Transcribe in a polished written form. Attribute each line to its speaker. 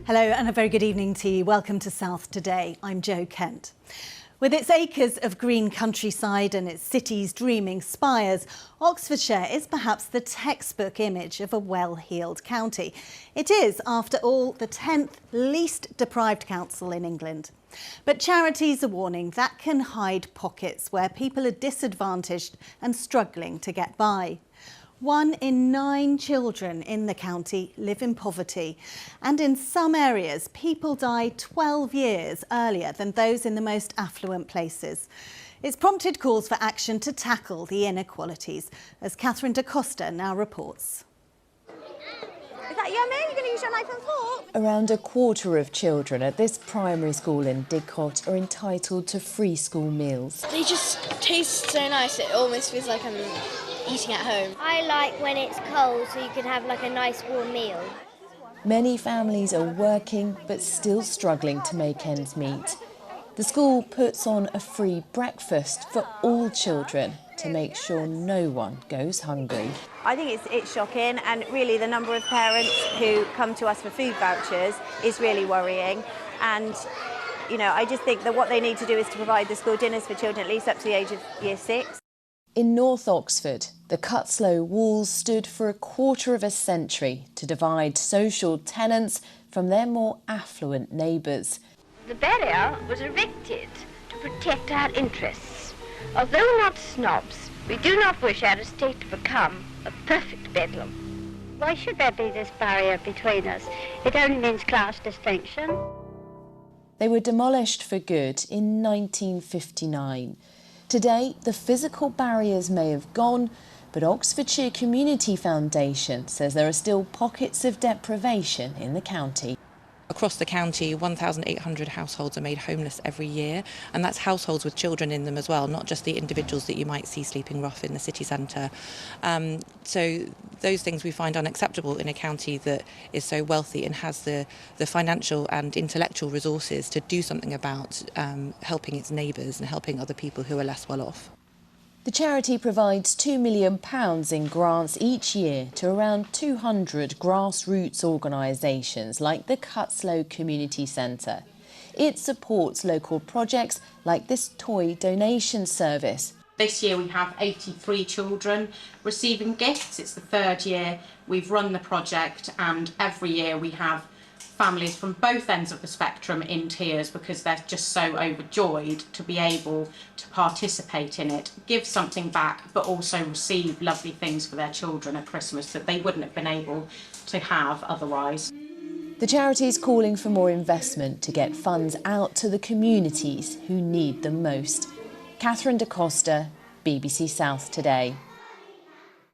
Speaker 1: Hello and a very good evening to you. Welcome to South Today. I'm Jo Kent. With its acres of green countryside and its city's dreaming spires, Oxfordshire is perhaps the textbook image of a well-heeled county. It is, after all, the 10th least deprived council in England. But charities are warning that can hide pockets where people are disadvantaged and struggling to get by. 1 in 9 children in the county live in poverty, and in some areas people die 12 years earlier than those in the most affluent places. It's prompted calls for action to tackle the inequalities, as Parrinder now reports.
Speaker 2: Is that yummy? You're going to use your knife and fork?
Speaker 3: Around a quarter of children at this primary school in Didcot are entitled to free school meals.
Speaker 4: They just taste so nice, it almost feels like I'm eating at home.
Speaker 5: I like when it's cold so you can have like a nice warm meal.
Speaker 3: Many families are working but still struggling to make ends meet. The school puts on a free breakfast for all children to make sure no one goes hungry.
Speaker 2: I think it's shocking, and really the number of parents who come to us for food vouchers is really worrying. And you know, I just think that what they need to do is to provide the school dinners for children at least up to the age of year 6.
Speaker 3: In North Oxford, the Cutteslowe walls stood for a quarter of a century to divide social tenants from their more affluent neighbours.
Speaker 6: The barrier was erected to protect our interests. Although not snobs, we do not wish our estate to become a perfect bedlam.
Speaker 7: Why should there be this barrier between us? It only means class distinction.
Speaker 3: They were demolished for good in 1959. Today, the physical barriers may have gone, but Oxfordshire Community Foundation says there are still pockets of deprivation in the county.
Speaker 8: Across the county, 1,800 households are made homeless every year, and that's households with children in them as well, not just the individuals that you might see sleeping rough in the city centre. So those things we find unacceptable in a county that is so wealthy and has the financial and intellectual resources to do something about helping its neighbours and helping other people who are less well off.
Speaker 3: The charity provides £2 million in grants each year to around 200 grassroots organisations like the Cutteslowe Community Centre. It supports local projects like this toy donation service.
Speaker 9: This year we have 83 children receiving gifts. It's the 3rd year we've run the project, and every year we have families from both ends of the spectrum in tears because they're just so overjoyed to be able to participate in it, give something back, but also receive lovely things for their children at Christmas that they wouldn't have been able to have otherwise.
Speaker 3: The charity is calling for more investment to get funds out to the communities who need them most. Parrinder, BBC South Today.